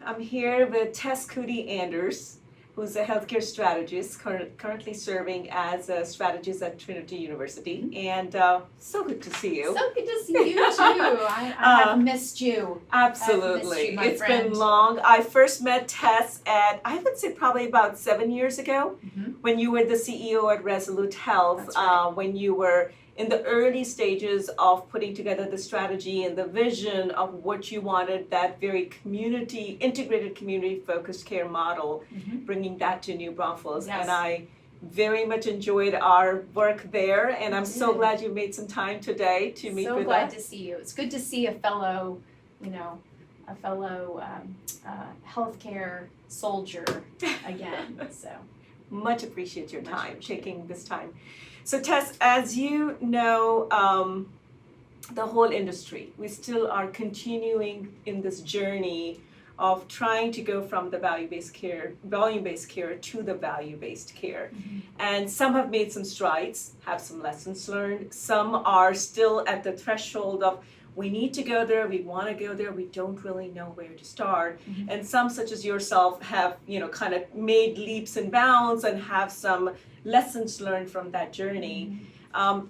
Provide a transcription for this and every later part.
I'm here with Tess Coody, who's a healthcare strategist, currently serving as a strategist at Trinity University. And so good to see you. So good to see you too. I have missed you. Absolutely. My It's friend. been long. I first met Tess at, I would say probably about 7 years ago, when you were the CEO at Resolute Health, That's right. when you were in the early stages of putting together the strategy and the vision of what you wanted, that very integrated community focused care model, bringing that to New Braunfels. Yes. And I very much enjoyed our work there, and I'm so did. glad you made some time today to meet So with glad us. to see you. It's good to see a fellow, healthcare soldier again. So Much appreciate your Much time, appreciate taking this time. So Tess, as you know, the whole industry, we still are continuing in this journey of trying to go from the volume-based care to the value-based care. And some have made some strides, have some lessons learned. Some are still at the threshold of, we need to go there, we want to go there, we don't really know where to start. And some, such as yourself, have kind of made leaps and bounds and have some lessons learned from that journey.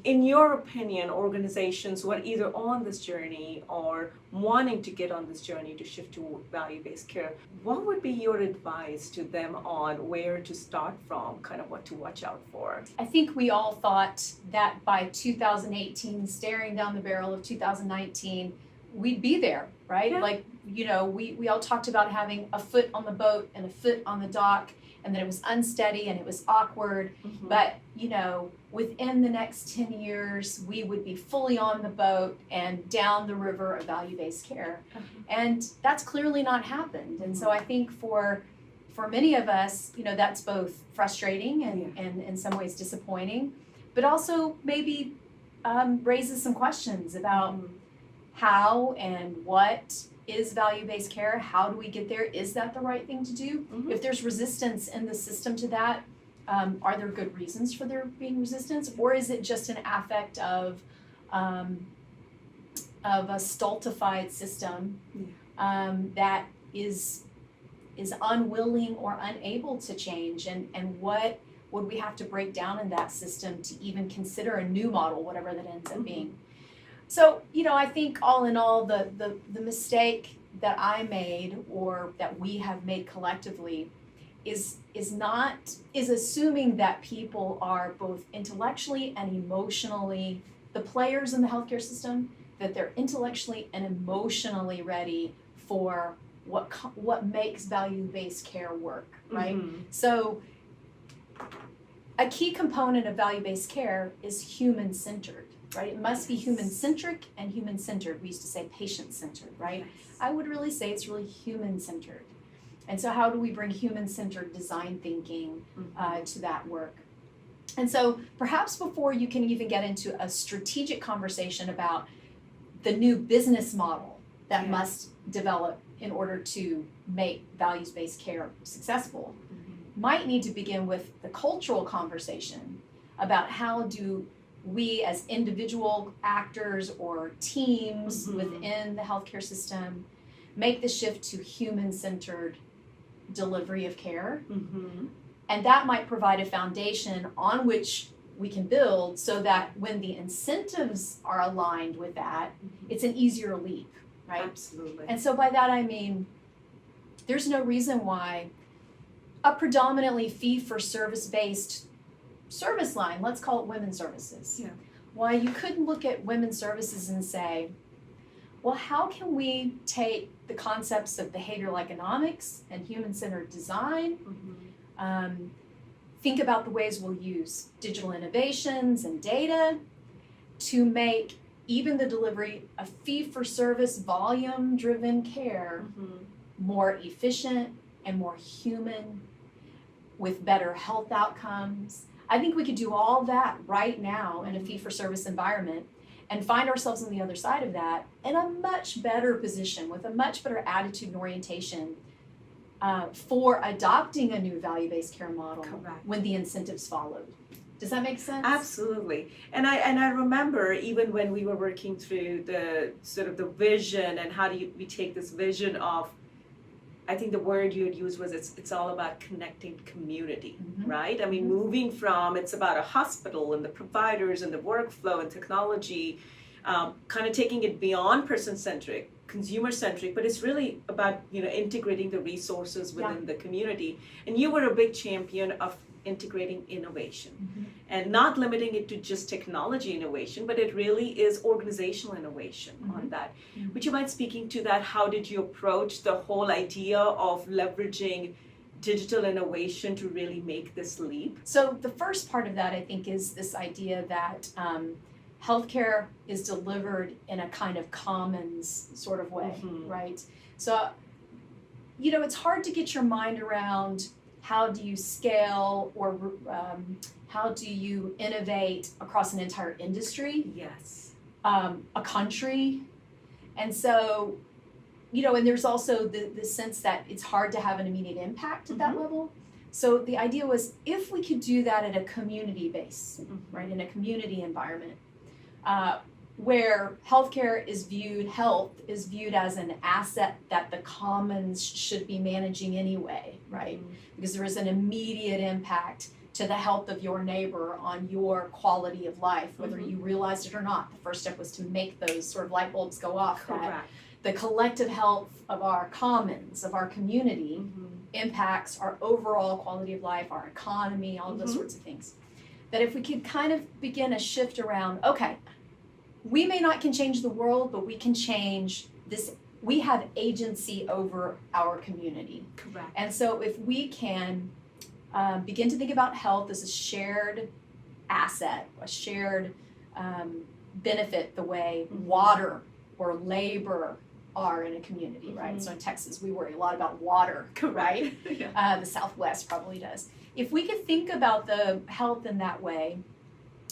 In your opinion, organizations who are either on this journey or wanting to get on this journey to shift to value-based care, what would be your advice to them on where to start from, kind of what to watch out for? I think we all thought that by 2018, staring down the barrel of 2019, we'd be there, right? Yeah. Like, we all talked about having a foot on the boat and a foot on the dock, and that it was unsteady and it was awkward. But, within the next 10 years, we would be fully on the boat and down the river of value-based care. And that's clearly not happened. And so I think for many of us, that's both frustrating and in some ways disappointing, but also maybe raises some questions about how and what is value-based care? How do we get there? Is that the right thing to do? If there's resistance in the system to that, are there good reasons for there being resistance? Or is it just an affect of a stultified system that is unwilling or unable to change? And what would we have to break down in that system to even consider a new model, whatever that ends up being? So, I think all in all, the mistake that I made, or that we have made collectively, is assuming that people are both intellectually and emotionally, the players in the healthcare system, that they're intellectually and emotionally ready for what makes value-based care work, right? So a key component of value-based care is human-centered, right? It must be human-centric and human-centered. We used to say patient-centered, right? I would really say it's really human-centered. And so how do we bring human-centered design thinking to that work? And so perhaps before you can even get into a strategic conversation about the new business model that must develop in order to make values-based care successful, might need to begin with the cultural conversation about how do we as individual actors or teams within the healthcare system make the shift to human-centered delivery of care. And that might provide a foundation on which we can build so that when the incentives are aligned with that, it's an easier leap, right? Absolutely. And so by that I mean, there's no reason why a predominantly fee-for-service based service line, let's call it women's services, why you couldn't look at women's services and say, well, how can we take the concepts of behavioral economics and human-centered design, think about the ways we'll use digital innovations and data to make even the delivery of fee-for-service volume-driven care more efficient and more human, with better health outcomes. I think we could do all that right now in a fee-for-service environment and find ourselves on the other side of that in a much better position with a much better attitude and orientation for adopting a new value-based care model when the incentives followed. Does that make sense? Absolutely. And I remember even when we were working through the sort of the vision and how do we take this vision of I think the word you had used was it's all about connecting community, Mhm. right? I mean, moving from it's about a hospital and the providers and the workflow and technology, kind of taking it beyond person-centric, consumer-centric, but it's really about, integrating the resources within the community. And you were a big champion of integrating innovation and not limiting it to just technology innovation, but it really is organizational innovation on that. Would you mind speaking to that? How did you approach the whole idea of leveraging digital innovation to really make this leap? So the first part of that, I think, is this idea that healthcare is delivered in a kind of commons sort of way, right? So, it's hard to get your mind around how do you scale or how do you innovate across an entire industry, Yes. a country. And so, and there's also the sense that it's hard to have an immediate impact at that level. So the idea was if we could do that at a community base, right, in a community environment, where health is viewed as an asset that the commons should be managing anyway, right? Because there is an immediate impact to the health of your neighbor on your quality of life, whether you realized it or not. The first step was to make those sort of light bulbs go off. That the collective health of our commons, of our community, impacts our overall quality of life, our economy, all of those sorts of things. That if we could kind of begin a shift around, okay, we may not can change the world, but we can change this. We have agency over our community. Correct. And so if we can begin to think about health as a shared asset, a shared benefit, the way water or labor are in a community, right? So in Texas, we worry a lot about water, right? The Southwest probably does. If we could think about the health in that way,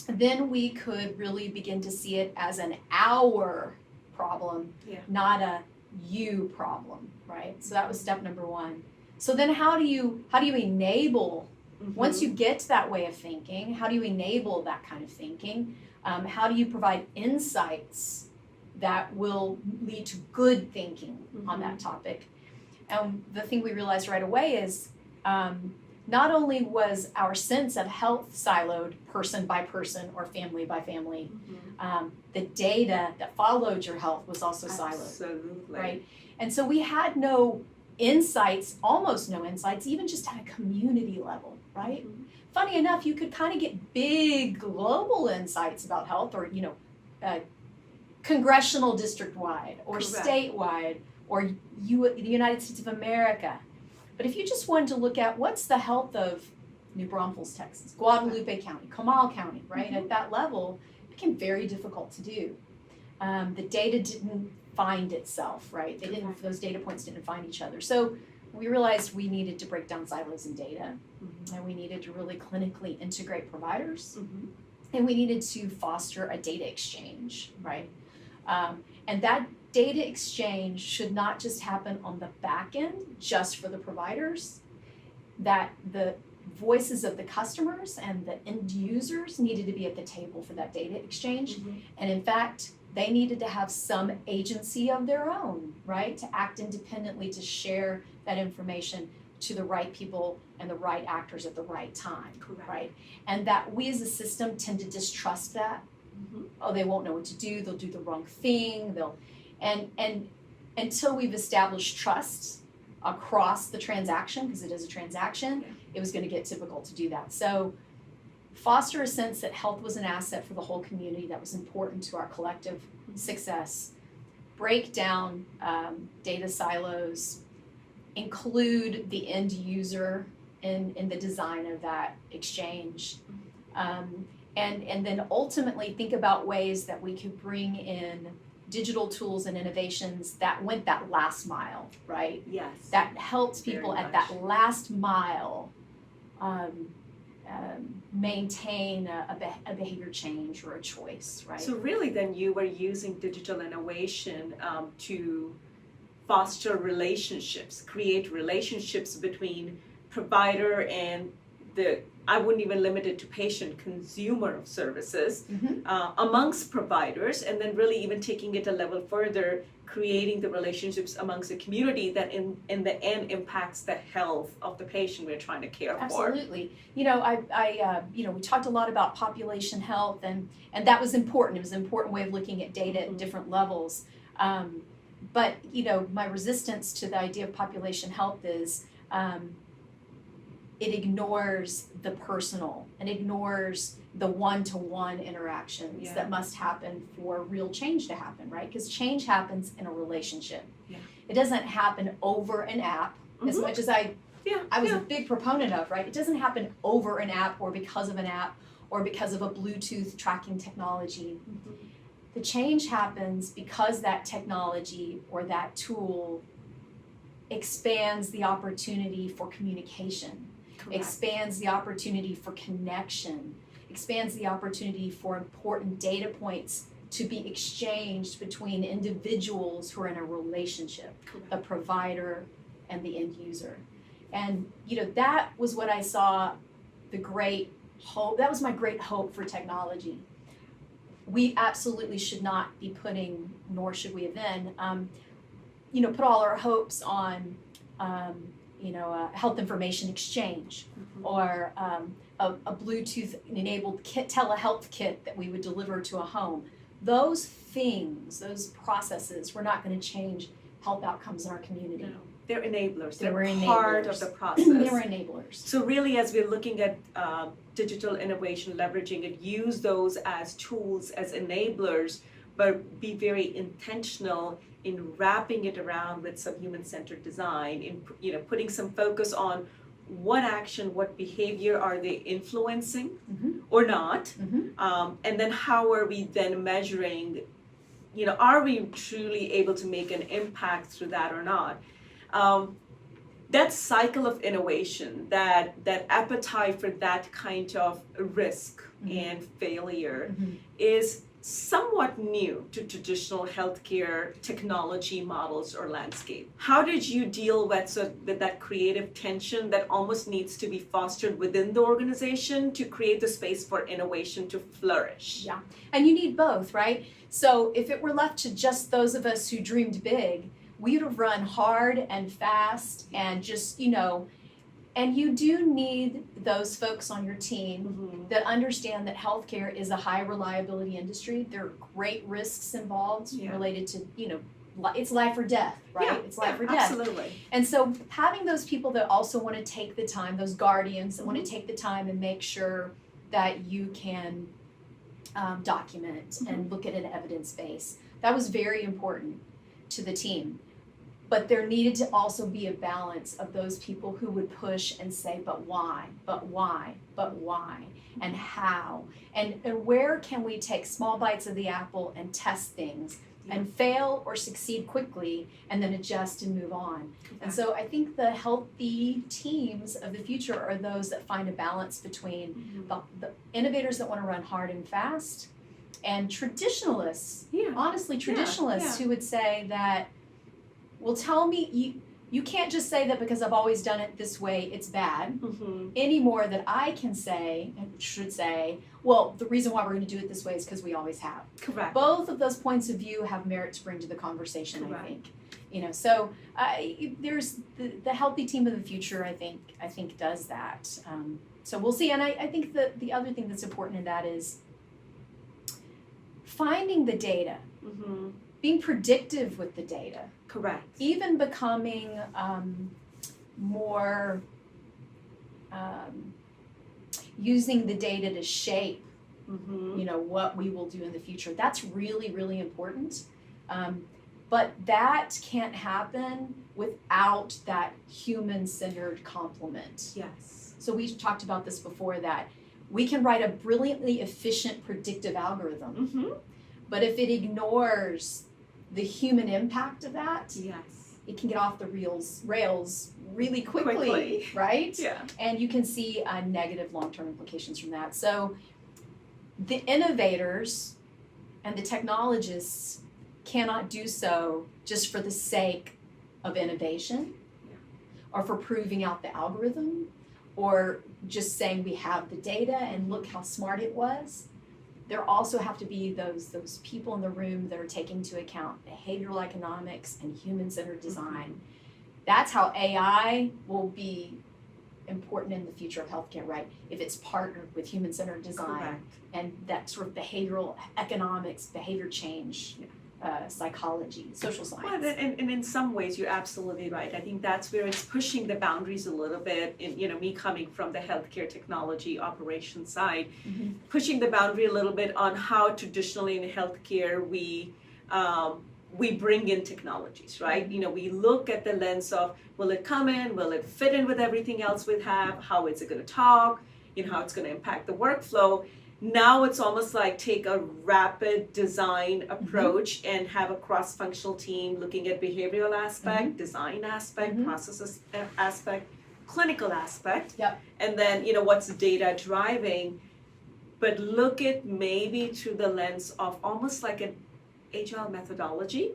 then we could really begin to see it as an our problem, not a you problem, right? So that was step number one. So then how do you enable, once you get to that way of thinking, how do you enable that kind of thinking? How do you provide insights that will lead to good thinking on that topic? And the thing we realized right away is not only was our sense of health siloed person by person or family by family, the data that followed your health was also siloed. Absolutely. Right? And so we had no insights, almost no insights, even just at a community level, right? Funny enough, you could kind of get big global insights about health or, congressional district-wide or statewide or the United States of America. But if you just wanted to look at what's the health of New Braunfels, Texas, Guadalupe County, Comal County, right? At that level, it became very difficult to do. The data didn't find itself, right? Those data points didn't find each other. So we realized we needed to break down silos in data, and we needed to really clinically integrate providers, and we needed to foster a data exchange, right? And that data exchange should not just happen on the back end, just for the providers, that the voices of the customers and the end users needed to be at the table for that data exchange. And in fact, they needed to have some agency of their own, right? To act independently, to share that information to the right people and the right actors at the right time, right? And that we as a system tend to distrust that. Oh, they won't know what to do, they'll do the wrong thing, and until we've established trust across the transaction, because it is a transaction, it was going to get difficult to do that. So foster a sense that health was an asset for the whole community that was important to our collective success. Break down data silos, include the end user in the design of that exchange, and then ultimately think about ways that we could bring in digital tools and innovations that went that last mile, right? Yes. That helped people at that last mile maintain a behavior change or a choice, right? So really then you were using digital innovation to foster relationships, create relationships between provider and I wouldn't even limit it to patient consumer of services Mhm. amongst providers, and then really even taking it a level further, creating the relationships amongst the community that in the end impacts the health of the patient we're trying to care for. Absolutely. You know, we talked a lot about population health, and that was important. It was an important way of looking at data at different levels. But you know, my resistance to the idea of population health is it ignores the personal and ignores the one-to-one interactions that must happen for real change to happen, right? Because change happens in a relationship. Yeah. It doesn't happen over an app, as much as I was a big proponent of, right? It doesn't happen over an app or because of an app or because of a Bluetooth tracking technology. The change happens because that technology or that tool expands the opportunity for communication, expands the opportunity for connection, expands the opportunity for important data points to be exchanged between individuals who are in a relationship, the provider and the end user. And you know, that was what I saw the great hope, that was my great hope for technology. We absolutely should not be putting, nor should we have then, put all our hopes on, health information exchange or a Bluetooth-enabled telehealth kit that we would deliver to a home. Those things, those processes, were not going to change health outcomes in our community. No. They're enablers. They were part enablers. of the process. They were enablers. So really, as we're looking at digital innovation, leveraging it, use those as tools, as enablers, but be very intentional in wrapping it around with some human-centered design, in putting some focus on what action, what behavior are they influencing or not, and then how are we then measuring, are we truly able to make an impact through that or not? That cycle of innovation, that appetite for that kind of risk and failure is somewhat new to traditional healthcare technology models or landscape. How did you deal with that creative tension that almost needs to be fostered within the organization to create the space for innovation to flourish? Yeah, and you need both, right? So if it were left to just those of us who dreamed big, we would have run hard and fast and just, and you do need those folks on your team that understand that healthcare is a high reliability industry. There are great risks involved related to, it's life or death, right? Yeah, it's life or death. Absolutely. And so having those people that also want to take the time, those guardians that want to take the time and make sure that you can document and look at an evidence base, that was very important to the team. But there needed to also be a balance of those people who would push and say, but why, and how, and where can we take small bites of the apple and test things and fail or succeed quickly and then adjust and move on. And so I think the healthy teams of the future are those that find a balance between the innovators that want to run hard and fast and traditionalists, honestly traditionalists who would say that, well, tell me, you can't just say that because I've always done it this way, it's bad, any more that I can say, and should say, well, the reason why we're going to do it this way is because we always have. Correct. Both of those points of view have merit to bring to the conversation, I think. So there's the healthy team of the future, I think does that. So we'll see, and I think that the other thing that's important in that is finding the data, being predictive with the data. Correct. Even becoming more, using the data to shape, what we will do in the future. That's really, really important. But that can't happen without that human-centered complement. Yes. So we talked about this before, that we can write a brilliantly efficient predictive algorithm, but if it ignores the human impact of that, it can get off the rails really quickly, right? Yeah. And you can see negative long-term implications from that. So the innovators and the technologists cannot do so just for the sake of innovation or for proving out the algorithm or just saying we have the data and look how smart it was. There also have to be those people in the room that are taking into account behavioral economics and human-centered design. That's how AI will be important in the future of healthcare, right? If it's partnered with human-centered design. Correct. And that sort of behavioral economics, behavior change, psychology, social science. Well, and in some ways, you're absolutely right. I think that's where it's pushing the boundaries a little bit. In me coming from the healthcare technology operations side, pushing the boundary a little bit on how traditionally in healthcare we bring in technologies, right? We look at the lens of, will it come in? Will it fit in with everything else we have? How is it going to talk? How it's going to impact the workflow. Now it's almost like take a rapid design approach and have a cross-functional team looking at behavioral aspect, design aspect, processes aspect, clinical aspect, and then what's the data driving. But look at maybe through the lens of almost like an agile methodology,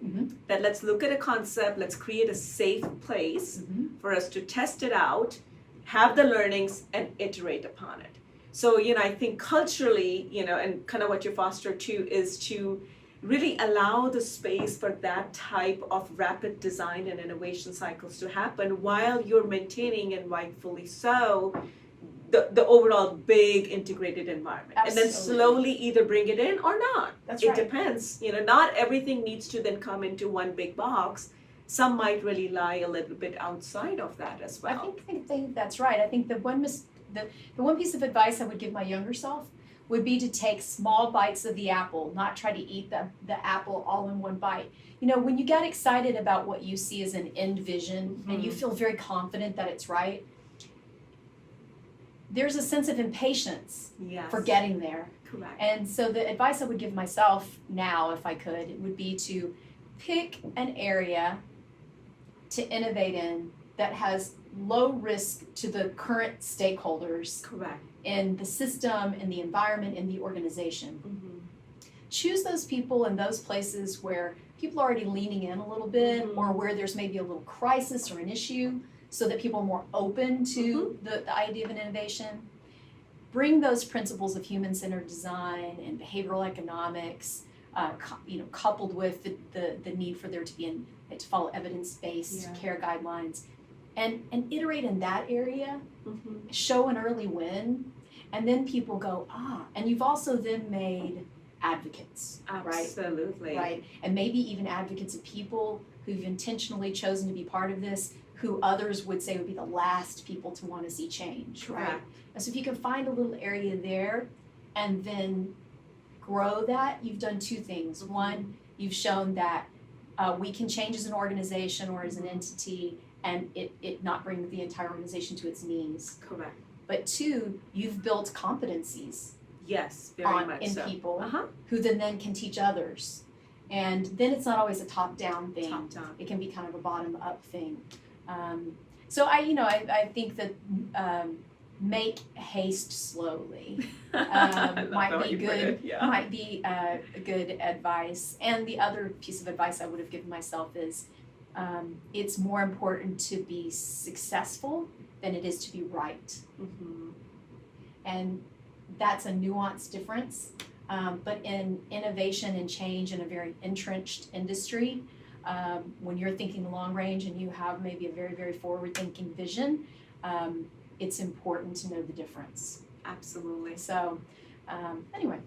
that let's look at a concept, let's create a safe place for us to test it out, have the learnings, and iterate upon it. So, I think culturally, and kind of what you foster too, is to really allow the space for that type of rapid design and innovation cycles to happen while you're maintaining, and rightfully so, the overall big integrated environment. Absolutely. And then slowly either bring it in or not. That's it right. depends. Not everything needs to then come into one big box. Some might really lie a little bit outside of that as well. I think that's right. I think the one piece of advice I would give my younger self would be to take small bites of the apple, not try to eat the apple all in one bite. When you get excited about what you see as an end vision and you feel very confident that it's right, there's a sense of impatience for getting there. Correct. And so the advice I would give myself now, if I could, would be to pick an area to innovate in that has low risk to the current stakeholders. Correct. In the system, in the environment, in the organization. Choose those people in those places where people are already leaning in a little bit, or where there's maybe a little crisis or an issue, so that people are more open to the idea of an innovation. Bring those principles of human-centered design and behavioral economics, coupled with the need for there to follow evidence-based care guidelines, and iterate in that area, show an early win, and then people go, and you've also then made advocates, Absolutely. Right? And maybe even advocates of people who've intentionally chosen to be part of this, who others would say would be the last people to want to see change, right? And so if you can find a little area there and then grow that, you've done two things. One, you've shown that we can change as an organization or as an entity and it not bring the entire organization to its knees. Correct. But two, you've built competencies Yes, very much in so. people who then can teach others. And then it's not always a top-down thing. Top-down. It can be kind of a bottom-up thing. So I think that make haste slowly might be good. Might be a good advice. And the other piece of advice I would have given myself is it's more important to be successful than it is to be right. And that's a nuanced difference. But in innovation and change in a very entrenched industry, when you're thinking long range and you have maybe a very, very forward-thinking vision, it's important to know the difference. Absolutely. So anyway,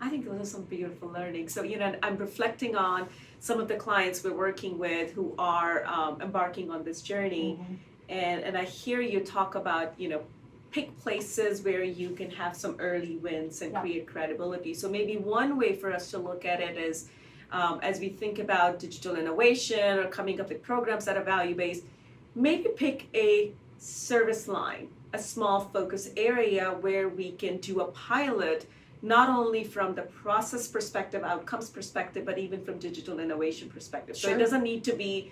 I think those are some beautiful learnings. So, I'm reflecting on some of the clients we're working with who are embarking on this journey. And I hear you talk about, pick places where you can have some early wins and create credibility. So maybe one way for us to look at it is, as we think about digital innovation or coming up with programs that are value-based, maybe pick a service line, a small focus area where we can do a pilot, not only from the process perspective, outcomes perspective, but even from digital innovation perspective. So it doesn't need to be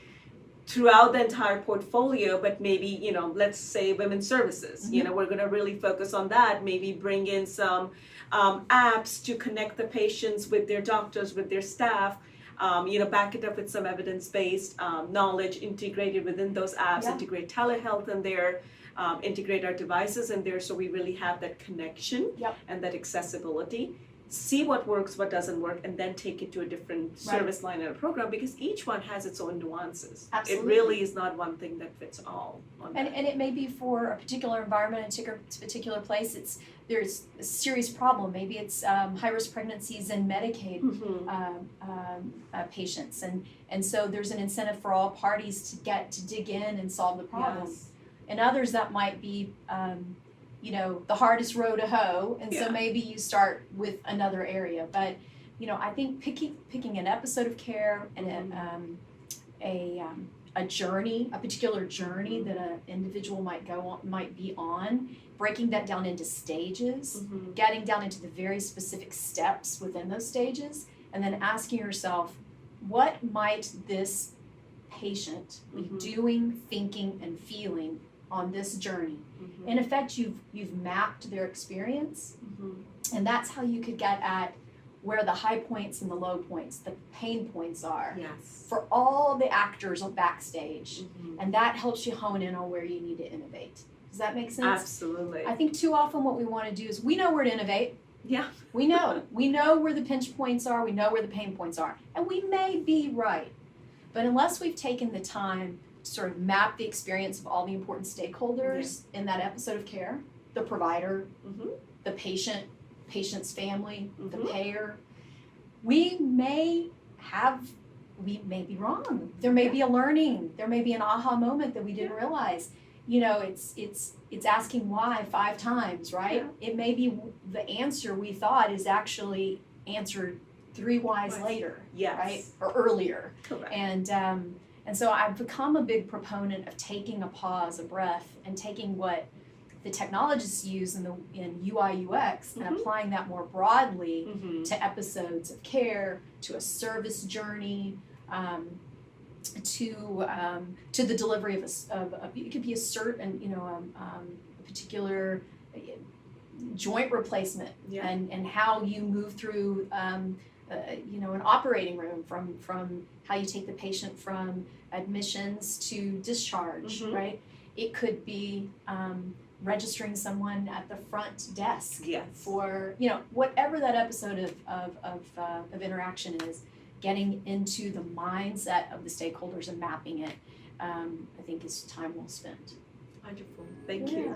throughout the entire portfolio, but maybe, let's say women's services, we're going to really focus on that, maybe bring in some apps to connect the patients with their doctors, with their staff, back it up with some evidence-based knowledge integrated within those apps, integrate telehealth in there, integrate our devices in there so we really have that connection Yep. and that accessibility. See what works, what doesn't work, and then take it to a different service line and a program, because each one has its own nuances. Absolutely. It really is not one thing that fits all on that. And it may be for a particular environment, a particular place. There's a serious problem. Maybe it's high-risk pregnancies and Medicaid patients, and so there's an incentive for all parties to dig in and solve the problem. Yes. And others that might be the hardest row to hoe, and so Yeah. maybe you start with another area. But I think picking an episode of care and a journey, a particular journey that an individual might be on, breaking that down into stages, getting down into the very specific steps within those stages, and then asking yourself, what might this patient be doing, thinking, and feeling on this journey? In effect, you've mapped their experience, and that's how you could get at where the high points and the low points, the pain points are Yes. for all the actors on backstage, and that helps you hone in on where you need to innovate. Does that make sense? Absolutely. I think too often what we want to do is we know where to innovate. Yeah. We know where the pinch points are, we know where the pain points are, and we may be right. But unless we've taken the time to sort of map the experience of all the important stakeholders in that episode of care, the provider, the patient's family, the payer, we may be wrong. There may be a learning, there may be an aha moment that we didn't realize. It's asking why 5 times, right? Yeah. It may be the answer we thought is actually answered 3 whys later, Yes. right? Or earlier. Correct. And so I've become a big proponent of taking a pause, a breath, and taking what the technologists use in UI UX and applying that more broadly to episodes of care, to a service journey, to the delivery of it could be a particular joint replacement, and how you move through an operating room from how you take the patient from admissions to discharge, right? It could be registering someone at the front desk for whatever that episode of interaction is. Getting into the mindset of the stakeholders and mapping it, I think is time well spent. Wonderful. Thank you.